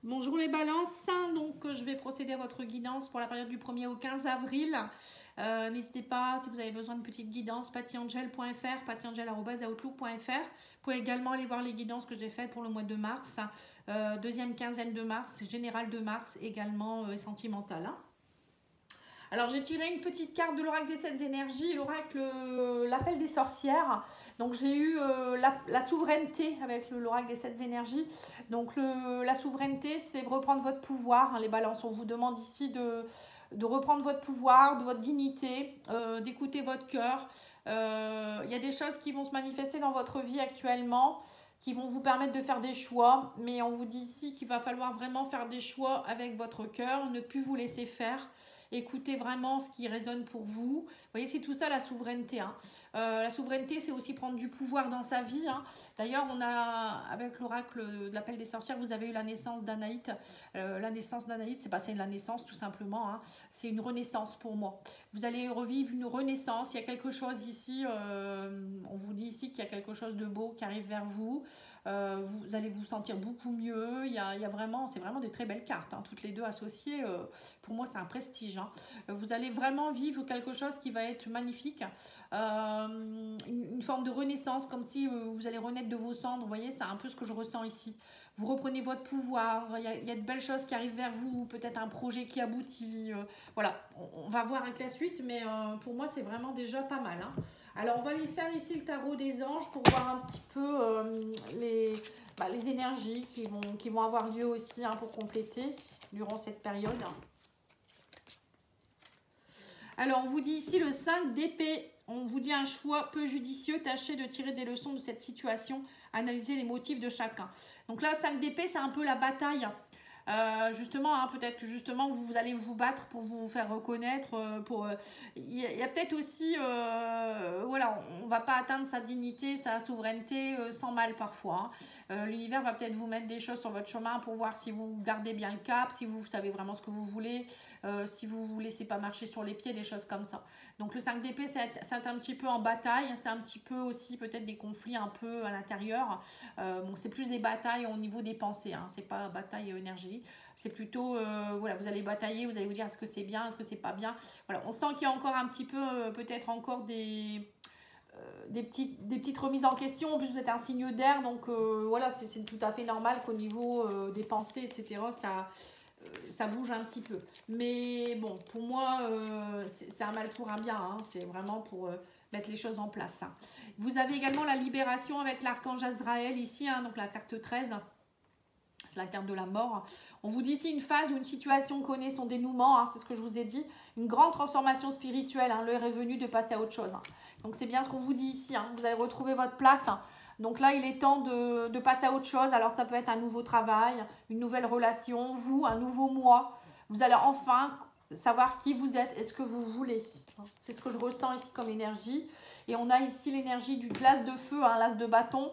Bonjour les balances, donc je vais procéder à votre guidance pour la période du 1er au 15 avril. N'hésitez pas, si vous avez besoin de petite guidance, pattyangel.fr, pattyangel@outlook.fr. Vous pouvez également aller voir les guidances que j'ai faites pour le mois de mars, deuxième quinzaine de mars, générale de mars, également sentimentale. Hein. Alors j'ai tiré une petite carte de l'oracle des 7 énergies, l'oracle l'appel des sorcières. Donc j'ai eu la souveraineté avec l'oracle des 7 énergies. Donc la souveraineté, c'est reprendre votre pouvoir, hein, les balances. On vous demande ici de reprendre votre pouvoir, de votre dignité, d'écouter votre cœur. Il y a des choses qui vont se manifester dans votre vie actuellement, qui vont vous permettre de faire des choix. Mais on vous dit ici qu'il va falloir vraiment faire des choix avec votre cœur, ne plus vous laisser faire. Écoutez vraiment ce qui résonne pour vous. Vous voyez, c'est tout ça la souveraineté. Hein. La souveraineté, c'est aussi prendre du pouvoir dans sa vie. Hein. D'ailleurs, on a, avec l'oracle de l'appel des sorcières, vous avez eu la naissance d'Anaït. La naissance d'Anaït, c'est pas c'est la naissance tout simplement. Hein. C'est une renaissance pour moi. Vous allez revivre une renaissance. Il y a quelque chose ici, on vous dit ici qu'il y a quelque chose de beau qui arrive vers vous. Vous allez vous sentir beaucoup mieux. Il y a vraiment, c'est vraiment des très belles cartes, hein, toutes les deux associées. Pour moi, c'est un prestige. Hein. Vous allez vraiment vivre quelque chose qui va être magnifique. Une forme de renaissance, comme si vous allez renaître de vos cendres. Vous voyez, c'est un peu ce que je ressens ici. Vous reprenez votre pouvoir. Il y a de belles choses qui arrivent vers vous. Peut-être un projet qui aboutit. Voilà, on va voir avec la suite. Mais pour moi, c'est vraiment déjà pas mal. Hein. Alors, on va aller faire ici le tarot des anges pour voir un petit peu les énergies qui vont avoir lieu aussi, hein, pour compléter durant cette période. Alors, on vous dit ici le 5 d'épée. On vous dit un choix peu judicieux. Tâchez de tirer des leçons de cette situation. Analysez les motifs de chacun. Donc là, 5 d'épée, c'est un peu la bataille. Justement, hein, peut-être que justement vous allez vous battre pour vous faire reconnaître. Il y a peut-être aussi, voilà, on ne va pas atteindre sa dignité, sa souveraineté sans mal parfois. Hein. L'univers va peut-être vous mettre des choses sur votre chemin pour voir si vous gardez bien le cap, si vous savez vraiment ce que vous voulez, si vous ne vous laissez pas marcher sur les pieds, des choses comme ça. Donc le 5 d'épée, c'est un petit peu en bataille, c'est un petit peu aussi peut-être des conflits un peu à l'intérieur. Bon, c'est plus des batailles au niveau des pensées, hein, c'est pas bataille énergie. C'est plutôt, voilà, vous allez batailler, vous allez vous dire est-ce que c'est bien, est-ce que c'est pas bien. Voilà, on sent qu'il y a encore un petit peu, peut-être encore des petites remises en question. En plus, vous êtes un signe d'air, donc voilà, c'est tout à fait normal qu'au niveau des pensées, etc., ça bouge un petit peu. Mais bon, pour moi, c'est un mal pour un bien. Hein, c'est vraiment pour mettre les choses en place. Hein. Vous avez également la libération avec l'archange Azraël ici, hein, donc la carte 13. C'est la carte de la mort. On vous dit ici une phase où une situation connaît son dénouement, hein, c'est ce que je vous ai dit. Une grande transformation spirituelle, hein, l'heure est venue de passer à autre chose. Hein. Donc c'est bien ce qu'on vous dit ici, hein, vous allez retrouver votre place. Hein. Donc là, il est temps de passer à autre chose. Alors ça peut être un nouveau travail, une nouvelle relation, vous, un nouveau moi. Vous allez enfin savoir qui vous êtes et ce que vous voulez. C'est ce que je ressens ici comme énergie. Et on a ici l'énergie du l'as de feu, hein, l'as de bâton.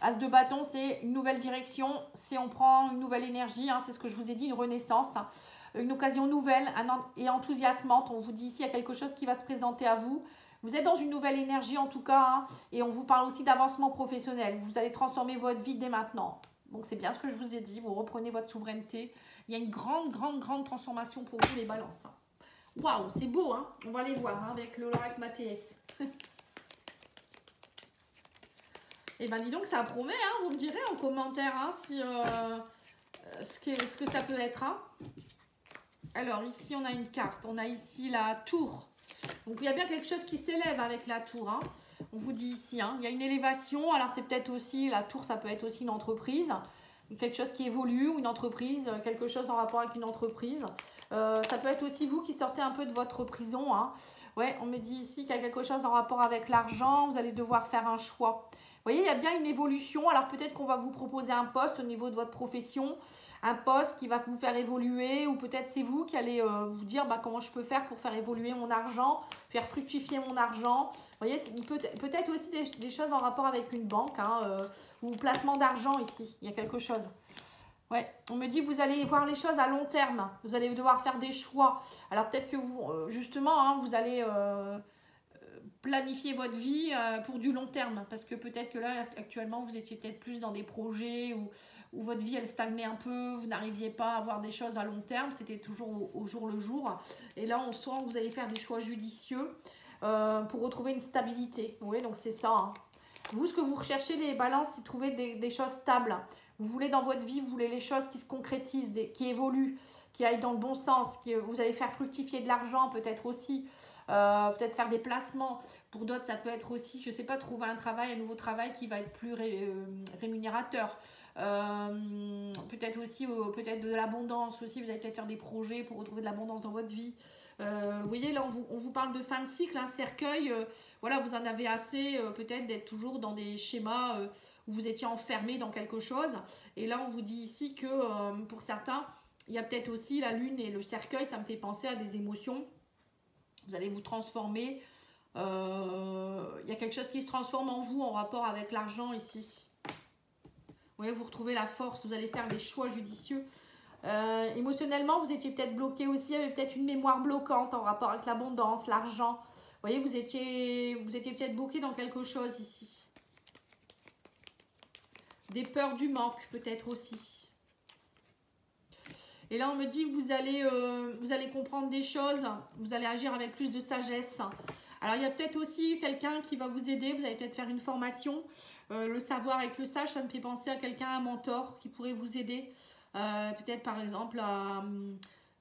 As de bâton, c'est une nouvelle direction, c'est on prend une nouvelle énergie, hein, c'est ce que je vous ai dit, une renaissance, hein, une occasion nouvelle et enthousiasmante. On vous dit ici, il y a quelque chose qui va se présenter à vous. Vous êtes dans une nouvelle énergie en tout cas, hein, et on vous parle aussi d'avancement professionnel. Vous allez transformer votre vie dès maintenant. Donc c'est bien ce que je vous ai dit, vous reprenez votre souveraineté. Il y a une grande, grande, grande transformation pour vous les balances. Waouh, c'est beau, hein. On va aller voir, hein, avec l'oracle Mathéès. Et ben dis donc, ça promet, hein, vous me direz en commentaire, hein, si, ce que ça peut être. Hein. Alors ici, on a une carte, on a ici la tour. Donc il y a bien quelque chose qui s'élève avec la tour. Hein. On vous dit ici, hein, il y a une élévation. Alors c'est peut-être aussi, la tour, ça peut être aussi une entreprise. Quelque chose qui évolue ou une entreprise, quelque chose en rapport avec une entreprise. Ça peut être aussi vous qui sortez un peu de votre prison. Hein. Ouais, on me dit ici qu'il y a quelque chose en rapport avec l'argent. Vous allez devoir faire un choix. Vous voyez, il y a bien une évolution. Alors peut-être qu'on va vous proposer un poste au niveau de votre profession, un poste qui va vous faire évoluer, ou peut-être c'est vous qui allez vous dire bah, comment je peux faire pour faire évoluer mon argent, faire fructifier mon argent. Vous voyez, peut-être aussi des choses en rapport avec une banque, hein, ou placement d'argent ici. Il y a quelque chose. Ouais, on me dit que vous allez voir les choses à long terme. Vous allez devoir faire des choix. Alors peut-être que vous, justement, hein, vous allez planifier votre vie pour du long terme, parce que peut-être que là actuellement vous étiez peut-être plus dans des projets où votre vie elle stagnait un peu, vous n'arriviez pas à avoir des choses à long terme, c'était toujours au jour le jour. Et là on sent que vous allez faire des choix judicieux pour retrouver une stabilité. Oui, donc c'est ça. Hein. Vous, ce que vous recherchez, les balances, c'est trouver des choses stables. Vous voulez dans votre vie, vous voulez les choses qui se concrétisent, qui évoluent, qui aillent dans le bon sens, vous allez faire fructifier de l'argent peut-être aussi, peut-être faire des placements. Pour d'autres, ça peut être aussi, je ne sais pas, trouver un travail, un nouveau travail qui va être plus rémunérateur. Peut-être aussi, peut-être de l'abondance aussi, vous allez peut-être faire des projets pour retrouver de l'abondance dans votre vie. Vous voyez, là, on vous parle de fin de cycle, un cercueil. Voilà, vous en avez assez peut-être d'être toujours dans des schémas où vous étiez enfermé dans quelque chose. Et là, on vous dit ici que pour certains, il y a peut-être aussi la lune et le cercueil. Ça me fait penser à des émotions. Vous allez vous transformer. Il y a quelque chose qui se transforme en vous en rapport avec l'argent ici. Vous voyez, vous retrouvez la force. Vous allez faire des choix judicieux. Émotionnellement, vous étiez peut-être bloqué aussi, il y avait peut-être une mémoire bloquante en rapport avec l'abondance, l'argent. Vous voyez, vous étiez peut-être bloqué dans quelque chose ici. Des peurs du manque peut-être aussi. Et là, on me dit que vous allez comprendre des choses, vous allez agir avec plus de sagesse. Alors, il y a peut-être aussi quelqu'un qui va vous aider, vous allez peut-être faire une formation. Le savoir avec le sage, ça me fait penser à quelqu'un, un mentor qui pourrait vous aider. Peut-être par exemple à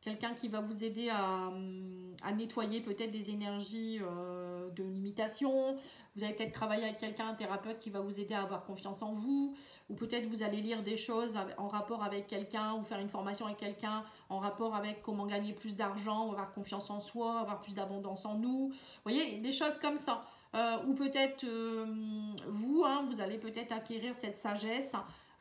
quelqu'un qui va vous aider à nettoyer peut-être des énergies de limitation. Vous allez peut-être travailler avec quelqu'un, un thérapeute qui va vous aider à avoir confiance en vous. Ou peut-être vous allez lire des choses en rapport avec quelqu'un ou faire une formation avec quelqu'un en rapport avec comment gagner plus d'argent, avoir confiance en soi, avoir plus d'abondance en nous. Vous voyez, des choses comme ça. Ou peut-être vous, vous allez peut-être acquérir cette sagesse.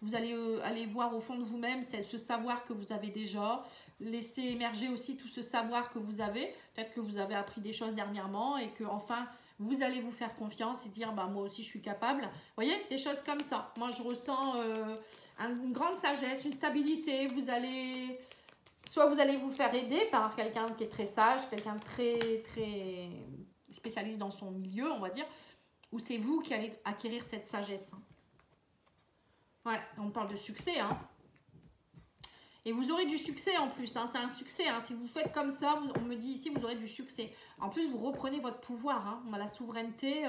Vous allez aller voir au fond de vous-même ce savoir que vous avez déjà, laisser émerger aussi tout ce savoir que vous avez. Peut-être que vous avez appris des choses dernièrement et que enfin vous allez vous faire confiance et dire bah, moi aussi je suis capable. Vous voyez, des choses comme ça. Moi je ressens une grande sagesse, une stabilité. Soit vous allez vous faire aider par quelqu'un qui est très sage, quelqu'un de très spécialiste dans son milieu, on va dire, ou c'est vous qui allez acquérir cette sagesse. Ouais, on parle de succès, hein. Et vous aurez du succès en plus, hein. C'est un succès, hein. Si vous faites comme ça, on me dit ici, vous aurez du succès. En plus, vous reprenez votre pouvoir, hein. On a la souveraineté.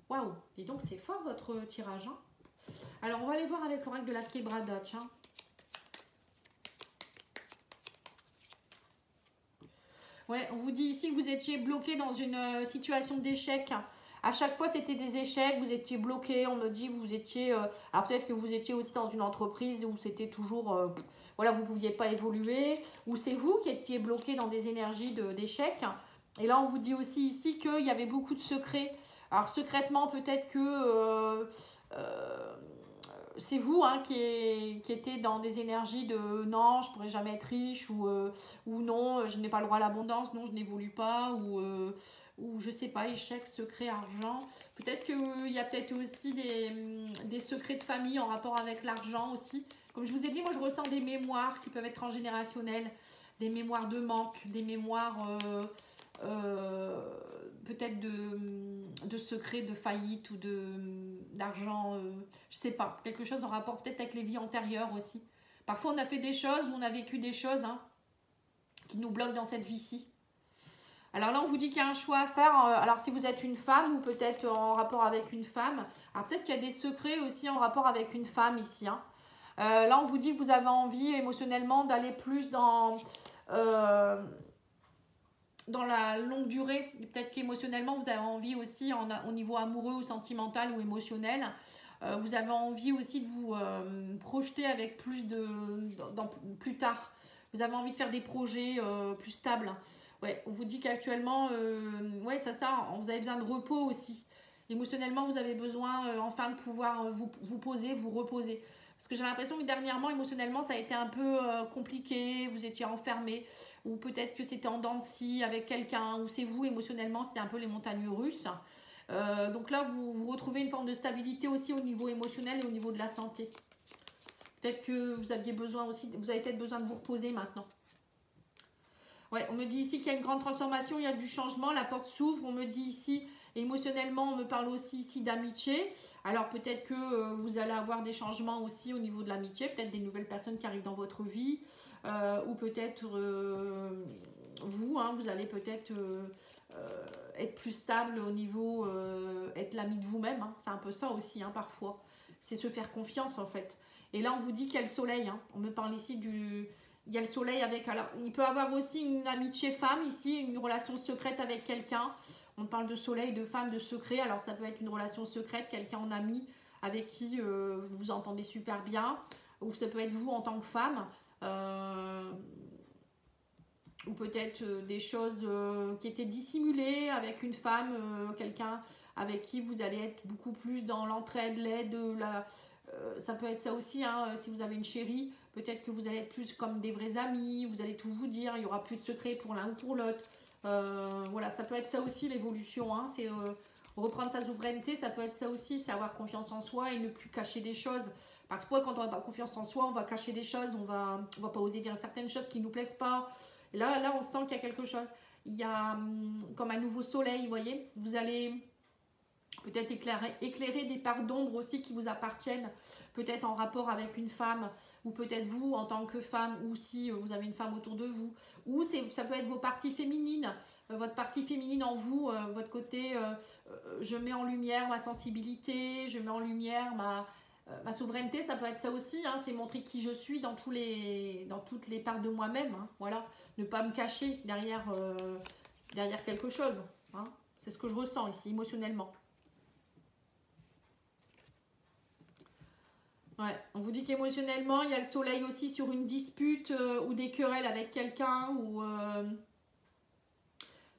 Waouh, et donc c'est fort votre tirage, hein. Alors, on va aller voir avec l'oracle de la Quebradoche, hein. Ouais, on vous dit ici que vous étiez bloqué dans une situation d'échec. À chaque fois, c'était des échecs, vous étiez bloqué. On me dit que vous étiez... alors peut-être que vous étiez aussi dans une entreprise où c'était toujours... voilà, vous ne pouviez pas évoluer. Ou c'est vous qui étiez bloqué dans des énergies d'échec. Et là, on vous dit aussi ici qu'il y avait beaucoup de secrets. Alors secrètement, peut-être que... c'est vous qui était dans des énergies de non, je ne pourrais jamais être riche, ou non, je n'ai pas le droit à l'abondance, non, je n'évolue pas, ou je sais pas, échec, secret, argent. Peut-être qu'il y a peut-être aussi des secrets de famille en rapport avec l'argent aussi. Comme je vous ai dit, moi je ressens des mémoires qui peuvent être transgénérationnelles, des mémoires de manque, des mémoires peut-être de secrets, de faillite ou d'argent, je sais pas, quelque chose en rapport peut-être avec les vies antérieures aussi. Parfois on a fait des choses ou on a vécu des choses qui nous bloquent dans cette vie-ci. Alors là on vous dit qu'il y a un choix à faire, alors si vous êtes une femme ou peut-être en rapport avec une femme, alors peut-être qu'il y a des secrets aussi en rapport avec une femme ici. Là on vous dit que vous avez envie émotionnellement d'aller plus dans la longue durée, peut-être qu'émotionnellement vous avez envie aussi au niveau amoureux ou sentimental ou émotionnel, vous avez envie aussi de vous projeter avec plus plus tard, vous avez envie de faire des projets plus stables. Ouais, on vous dit qu'actuellement ouais, ça vous avez besoin de repos aussi, émotionnellement vous avez besoin enfin de pouvoir vous poser, vous reposer. Parce que j'ai l'impression que dernièrement, émotionnellement, ça a été un peu compliqué, vous étiez enfermé, ou peut-être que c'était en dents de scie avec quelqu'un, ou c'est vous, émotionnellement, c'était un peu les montagnes russes. Donc là, vous retrouvez une forme de stabilité aussi au niveau émotionnel et au niveau de la santé. Peut-être que vous aviez besoin aussi, vous avez peut-être besoin de vous reposer maintenant. Ouais, on me dit ici qu'il y a une grande transformation, il y a du changement, la porte s'ouvre. On me dit ici Et émotionnellement, on me parle aussi ici d'amitié. Alors peut-être que vous allez avoir des changements aussi au niveau de l'amitié, peut-être des nouvelles personnes qui arrivent dans votre vie, ou peut-être vous, hein, vous allez peut-être être plus stable au niveau, être l'ami de vous-même. Hein. C'est un peu ça aussi, hein, parfois. C'est se faire confiance en fait. Et là, on vous dit qu'il y a le soleil. Hein. On me parle ici du... Il y a le soleil avec... Alors, il peut avoir aussi une amitié femme ici, une relation secrète avec quelqu'un. On parle de soleil, de femme, de secret. Alors, ça peut être une relation secrète, quelqu'un en ami avec qui vous vous entendez super bien. Ou ça peut être vous en tant que femme. Ou peut-être des choses qui étaient dissimulées avec une femme, quelqu'un avec qui vous allez être beaucoup plus dans l'entraide, l'aide, ça peut être ça aussi, hein, si vous avez une chérie, peut-être que vous allez être plus comme des vrais amis, vous allez tout vous dire, il n'y aura plus de secret pour l'un ou pour l'autre. Voilà, ça peut être ça aussi l'évolution, hein, c'est reprendre sa souveraineté, ça peut être ça aussi, c'est avoir confiance en soi et ne plus cacher des choses. Parce que quand on n'a pas confiance en soi, on va cacher des choses, on va pas oser dire certaines choses qui ne nous plaisent pas. Là, on sent qu'il y a quelque chose. Il y a comme un nouveau soleil, vous voyez. Vous allez peut-être éclairer des parts d'ombre aussi qui vous appartiennent. Peut-être en rapport avec une femme. Ou peut-être vous en tant que femme. Ou si vous avez une femme autour de vous. Ou ça peut être vos parties féminines. Votre partie féminine en vous. Votre côté, je mets en lumière ma sensibilité. Je mets en lumière ma souveraineté, ça peut être ça aussi, hein, c'est montrer qui je suis dans toutes les parts de moi-même, hein, voilà, ne pas me cacher derrière quelque chose, hein. C'est ce que je ressens ici, émotionnellement. Ouais, on vous dit qu'émotionnellement, il y a le soleil aussi sur une dispute ou des querelles avec quelqu'un, ou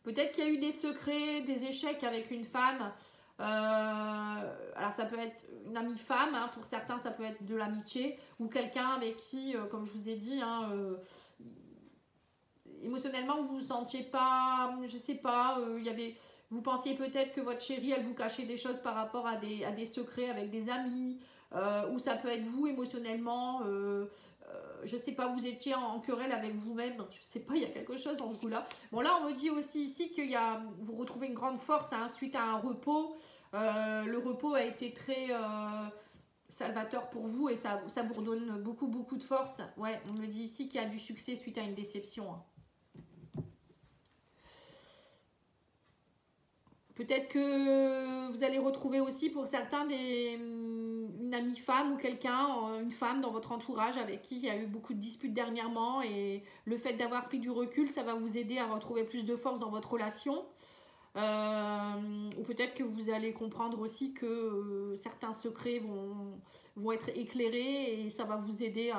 peut-être qu'il y a eu des secrets, des échecs avec une femme. Alors ça peut être une amie femme, hein, pour certains ça peut être de l'amitié, ou quelqu'un avec qui, comme je vous ai dit, hein, émotionnellement vous vous sentiez pas, je sais pas, vous pensiez peut-être que votre chérie elle vous cachait des choses par rapport à des secrets avec des amis, ou ça peut être vous émotionnellement, je sais pas, vous étiez en querelle avec vous-même, je sais pas, il y a quelque chose dans ce goût-là. Bon, là, on me dit aussi ici que vous retrouvez une grande force, hein, suite à un repos. Le repos a été très salvateur pour vous et ça vous redonne beaucoup, beaucoup de force. Ouais, on me dit ici qu'il y a du succès suite à une déception. Hein. Peut-être que vous allez retrouver aussi pour certains une amie femme ou quelqu'un, une femme dans votre entourage avec qui il y a eu beaucoup de disputes dernièrement, et le fait d'avoir pris du recul, ça va vous aider à retrouver plus de force dans votre relation. Ou peut-être que vous allez comprendre aussi que certains secrets vont être éclairés et ça va vous aider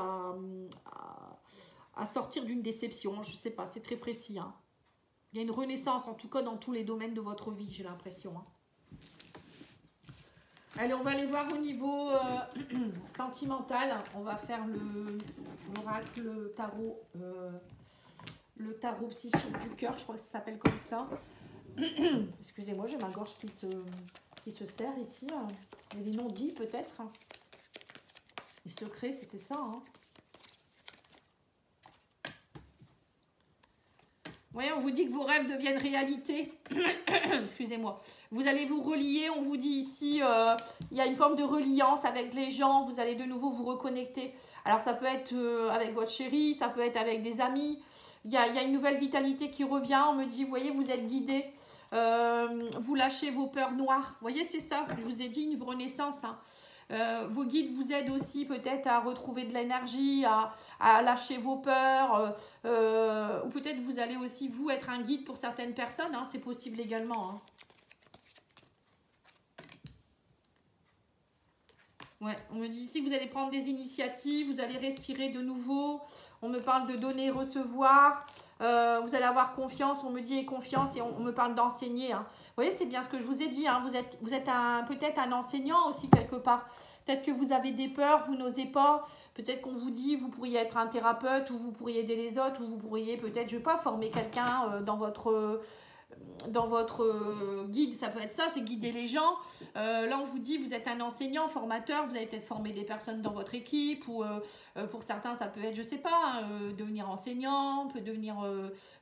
à sortir d'une déception. Je ne sais pas, c'est très précis, hein. Il y a une renaissance, en tout cas, dans tous les domaines de votre vie, j'ai l'impression. Hein. Allez, on va aller voir au niveau sentimental. On va faire l'oracle tarot, le tarot psychique du cœur, je crois que ça s'appelle comme ça. Excusez-moi, j'ai ma gorge qui se serre ici. Il y a des non-dits, peut-être. Les secrets, c'était ça, hein. Oui, on vous dit que vos rêves deviennent réalité. Excusez-moi. Vous allez vous relier. On vous dit ici, il y a une forme de reliance avec les gens. Vous allez de nouveau vous reconnecter. Alors, ça peut être avec votre chérie, ça peut être avec des amis. Il y a une nouvelle vitalité qui revient. On me dit, vous voyez, vous êtes guidé. Vous lâchez vos peurs noires. Vous voyez, c'est ça. Je vous ai dit, une renaissance, hein. Vos guides vous aident aussi peut-être à retrouver de l'énergie, à lâcher vos peurs, ou peut-être vous allez aussi vous être un guide pour certaines personnes, hein, c'est possible également, hein. Ouais, on me dit ici que vous allez prendre des initiatives, vous allez respirer de nouveau, on me parle de donner, recevoir, vous allez avoir confiance, on me dit confiance, et on me parle d'enseigner, hein. Vous voyez, c'est bien ce que je vous ai dit, hein. Vous êtes peut-être un enseignant aussi quelque part. Peut-être que vous avez des peurs, vous n'osez pas. Peut-être qu'on vous dit, vous pourriez être un thérapeute, ou vous pourriez aider les autres, ou vous pourriez peut-être, je ne sais pas, former quelqu'un dans votre... dans votre guide, ça peut être ça, c'est guider les gens. Là, on vous dit, vous êtes un enseignant, formateur, vous avez peut-être formé des personnes dans votre équipe, ou pour certains, ça peut être, je sais pas, devenir enseignant, peut devenir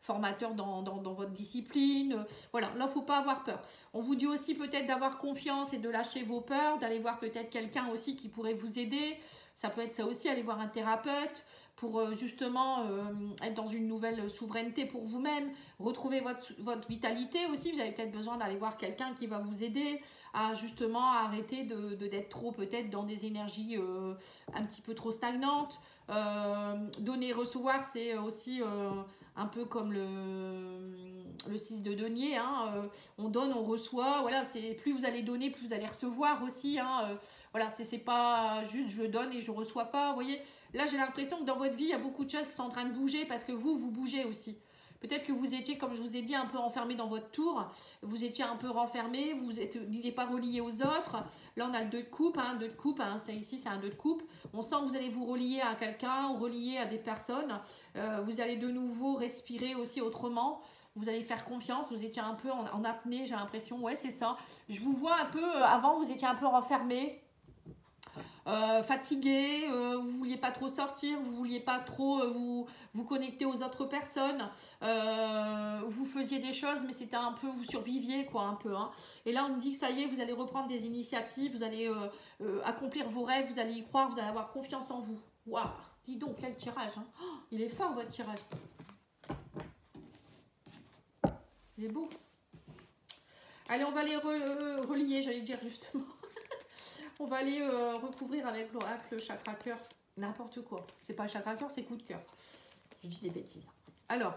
formateur dans votre discipline. Voilà, là, il ne faut pas avoir peur. On vous dit aussi peut-être d'avoir confiance et de lâcher vos peurs, d'aller voir peut-être quelqu'un aussi qui pourrait vous aider. Ça peut être ça aussi, aller voir un thérapeute pour justement être dans une nouvelle souveraineté pour vous-même, retrouver votre vitalité aussi. Vous avez peut-être besoin d'aller voir quelqu'un qui va vous aider à justement arrêter d'être trop peut-être dans des énergies un petit peu trop stagnantes. Donner, recevoir, c'est aussi un peu comme le 6 de denier, hein, on donne, on reçoit, voilà, c'est plus vous allez donner, plus vous allez recevoir aussi, hein, voilà, c'est pas juste je donne et je reçois pas, vous voyez, là j'ai l'impression que dans votre vie, il y a beaucoup de choses qui sont en train de bouger parce que vous bougez aussi. Peut-être que vous étiez, comme je vous ai dit, un peu enfermé dans votre tour, vous étiez un peu renfermé, vous n'étiez pas relié aux autres. Là, on a le 2 de coupe, hein, 2 de coupe, hein, ici c'est un 2 de coupe. On sent que vous allez vous relier à quelqu'un, ou relier à des personnes. Vous allez de nouveau respirer aussi autrement. Vous allez faire confiance, vous étiez un peu en apnée, j'ai l'impression, ouais c'est ça. Je vous vois un peu, avant vous étiez un peu renfermé. Fatigué, vous vouliez pas trop sortir, vous vouliez pas trop vous connecter aux autres personnes, vous faisiez des choses mais c'était un peu, vous surviviez quoi un peu, hein. Et là on me dit que ça y est, vous allez reprendre des initiatives, vous allez accomplir vos rêves, vous allez y croire, vous allez avoir confiance en vous. Waouh, dis donc quel tirage, hein. Oh, il est fort votre tirage, il est beau. Allez, on va les relier, j'allais dire justement. On va aller recouvrir avec l'oracle chakra cœur, n'importe quoi. C'est pas chakra cœur, c'est coup de cœur. Je dis des bêtises. Alors,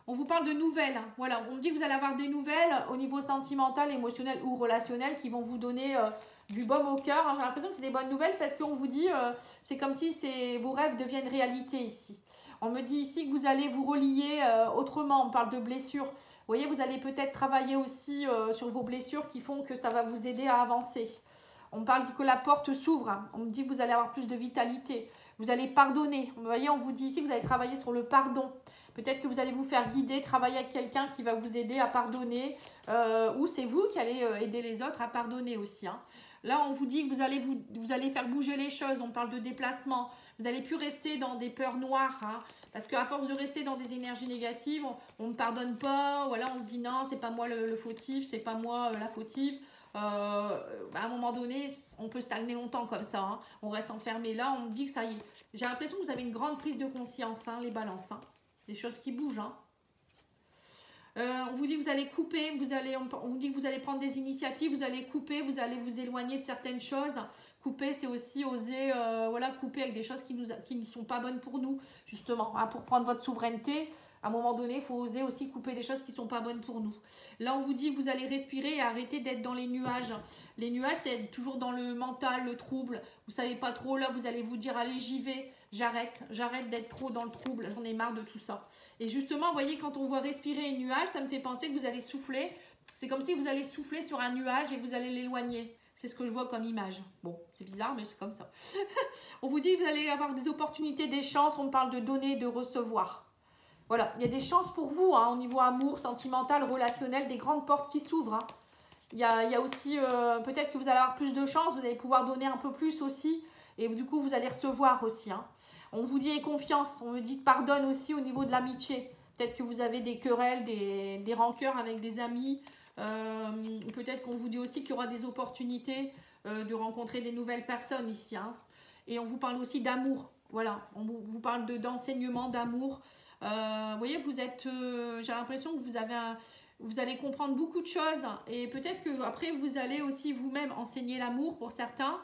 on vous parle de nouvelles. Hein. Voilà, on me dit que vous allez avoir des nouvelles au niveau sentimental, émotionnel ou relationnel qui vont vous donner du baume au cœur. Hein. J'ai l'impression que c'est des bonnes nouvelles parce qu'on vous dit, c'est comme si vos rêves deviennent réalité ici. On me dit ici que vous allez vous relier autrement. On parle de blessures. Vous voyez, vous allez peut-être travailler aussi sur vos blessures qui font que ça va vous aider à avancer. On parle que la porte s'ouvre. Hein. On me dit que vous allez avoir plus de vitalité. Vous allez pardonner. Vous voyez, on vous dit ici que vous allez travailler sur le pardon. Peut-être que vous allez vous faire guider, travailler avec quelqu'un qui va vous aider à pardonner. Ou c'est vous qui allez aider les autres à pardonner aussi. Hein. Là, on vous dit que vous allez faire bouger les choses. On parle de déplacement. Vous n'allez plus rester dans des peurs noires. Hein. Parce qu'à force de rester dans des énergies négatives, on ne pardonne pas. Voilà, on se dit non, c'est pas moi le fautif, c'est pas moi la fautive. À un moment donné, on peut stagner longtemps comme ça. Hein. On reste enfermé. Là, on me dit que ça y est. J'ai l'impression que vous avez une grande prise de conscience, hein, les balances. Hein. Des choses qui bougent. Hein. On vous dit que vous allez couper, on vous dit que vous allez prendre des initiatives, vous allez couper, vous allez vous éloigner de certaines choses. Couper, c'est aussi oser voilà, couper avec des choses qui ne sont pas bonnes pour nous, justement. Hein, pour prendre votre souveraineté, à un moment donné, il faut oser aussi couper des choses qui ne sont pas bonnes pour nous. Là, on vous dit que vous allez respirer et arrêter d'être dans les nuages. Les nuages, c'est toujours dans le mental, le trouble. Vous ne savez pas trop, là, vous allez vous dire, allez, j'y vais, j'arrête d'être trop dans le trouble, j'en ai marre de tout ça. Et justement, vous voyez, quand on voit respirer un nuage, ça me fait penser que vous allez souffler. C'est comme si vous allez souffler sur un nuage et que vous allez l'éloigner. C'est ce que je vois comme image. Bon, c'est bizarre, mais c'est comme ça. On vous dit que vous allez avoir des opportunités, des chances. On parle de donner, de recevoir. Voilà, il y a des chances pour vous, hein, au niveau amour, sentimental, relationnel, des grandes portes qui s'ouvrent. Hein. Il y a aussi, peut-être que vous allez avoir plus de chances, vous allez pouvoir donner un peu plus aussi. Et du coup, vous allez recevoir aussi. Hein. On vous dit aie confiance, on me dit pardonne aussi au niveau de l'amitié. Peut-être que vous avez des querelles, des rancœurs avec des amis. Peut-être qu'on vous dit aussi qu'il y aura des opportunités de rencontrer des nouvelles personnes ici. Hein. Et on vous parle aussi d'amour. Voilà, on vous parle d'enseignement, d'amour. Vous voyez, vous êtes, j'ai l'impression que vous allez comprendre beaucoup de choses. Et peut-être qu'après, vous allez aussi vous-même enseigner l'amour pour certains.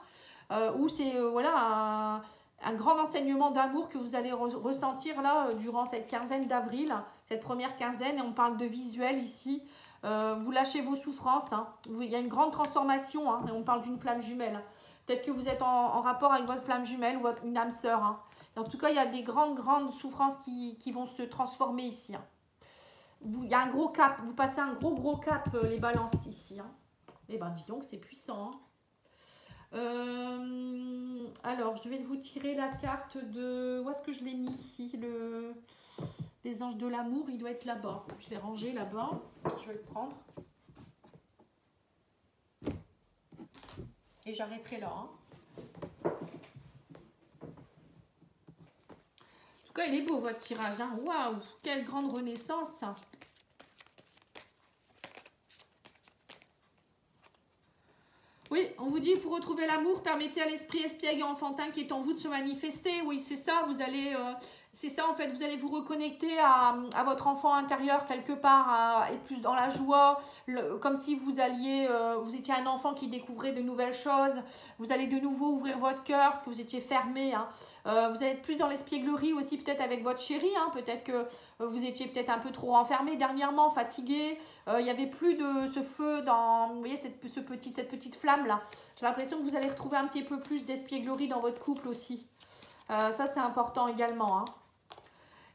Ou c'est voilà, un grand enseignement d'amour que vous allez ressentir là durant cette quinzaine d'avril, cette première quinzaine. Et on parle de visuel ici. Vous lâchez vos souffrances. Hein. Il y a une grande transformation. Hein, et on parle d'une flamme jumelle. Peut-être que vous êtes en rapport avec votre flamme jumelle ou une âme sœur. Hein. En tout cas, il y a des grandes souffrances qui vont se transformer ici. Hein. Il y a un gros cap. Vous passez un gros cap, les balances ici. Hein. Eh ben, dis donc, c'est puissant. Hein. Alors, je vais vous tirer la carte de... Où est-ce que je l'ai mis ici? Les anges de l'amour, il doit être là-bas. Je l'ai rangé là-bas. Je vais le prendre. Et j'arrêterai là. Hein. En tout cas, il est beau votre tirage. Hein. Waouh, quelle grande renaissance. Oui, on vous dit, pour retrouver l'amour, permettez à l'esprit espiègle et enfantin qui est en vous de se manifester. Oui, c'est ça, vous allez... c'est ça, en fait, vous allez vous reconnecter à votre enfant intérieur quelque part, à être plus dans la joie, comme si vous alliez, vous étiez un enfant qui découvrait de nouvelles choses. Vous allez de nouveau ouvrir votre cœur parce que vous étiez fermé. Hein. Vous allez être plus dans l'espièglerie aussi, peut-être avec votre chéri. Hein. Peut-être que vous étiez peut-être un peu trop enfermé dernièrement, fatigué. Il n'y avait plus de ce feu dans, vous voyez, cette petite flamme-là. J'ai l'impression que vous allez retrouver un petit peu plus d'espièglerie dans votre couple aussi. Ça, c'est important également. Hein.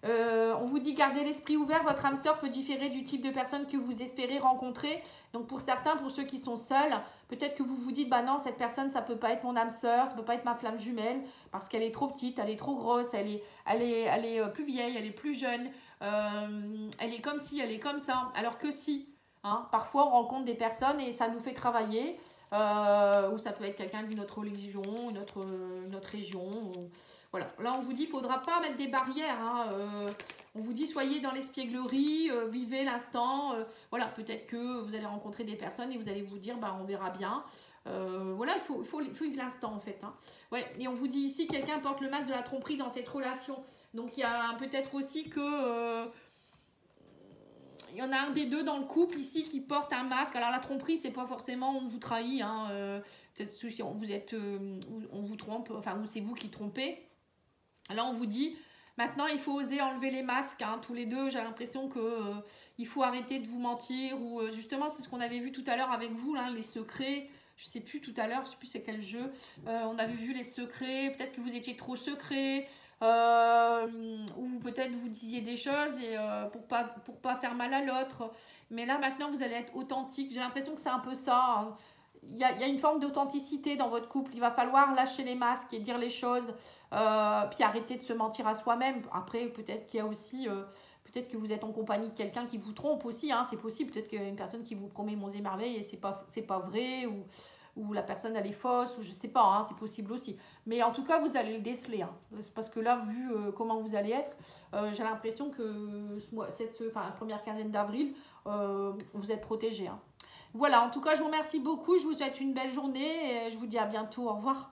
On vous dit gardez l'esprit ouvert, votre âme sœur peut différer du type de personne que vous espérez rencontrer. Donc pour certains, pour ceux qui sont seuls, peut-être que vous vous dites bah non, cette personne ça peut pas être mon âme sœur, ça peut pas être ma flamme jumelle parce qu'elle est trop petite, elle est trop grosse, elle est plus vieille, elle est plus jeune, elle est comme ci, elle est comme ça. Alors que si, hein, parfois on rencontre des personnes et ça nous fait travailler. Ou ça peut être quelqu'un d'une autre religion, une autre région. Voilà, là on vous dit, il ne faudra pas mettre des barrières. Hein, on vous dit, soyez dans l'espièglerie, vivez l'instant. Voilà, peut-être que vous allez rencontrer des personnes et vous allez vous dire, bah, on verra bien. Voilà, il faut vivre l'instant en fait. Hein. Ouais, et on vous dit ici, quelqu'un porte le masque de la tromperie dans cette relation. Donc il y a peut-être aussi que... il y en a un des deux dans le couple ici qui porte un masque. Alors la tromperie, c'est pas forcément on vous trahit. Hein, peut-être si on vous trompe, enfin ou c'est vous qui trompez. Là on vous dit, maintenant il faut oser enlever les masques. Hein, tous les deux, j'ai l'impression que il faut arrêter de vous mentir. Ou justement, c'est ce qu'on avait vu tout à l'heure avec vous, là, les secrets. Je sais plus tout à l'heure, je sais plus c'est quel jeu. On avait vu les secrets. Peut-être que vous étiez trop secret. Ou peut-être vous disiez des choses et, pour pas faire mal à l'autre. Mais là, maintenant, vous allez être authentique. J'ai l'impression que c'est un peu ça. Hein. Il y a une forme d'authenticité dans votre couple. Il va falloir lâcher les masques et dire les choses. Puis arrêter de se mentir à soi-même. Après, peut-être qu'il y a aussi... peut-être que vous êtes en compagnie de quelqu'un qui vous trompe aussi. Hein, c'est possible. Peut-être qu'il y a une personne qui vous promet monts et merveilles et c'est pas vrai. Ou la personne elle est fausse, ou je sais pas, hein, c'est possible aussi. Mais en tout cas, vous allez le déceler. Hein, parce que là, vu comment vous allez être, j'ai l'impression que la première quinzaine d'avril, vous êtes protégés. Hein. Voilà, en tout cas, je vous remercie beaucoup. Je vous souhaite une belle journée et je vous dis à bientôt. Au revoir.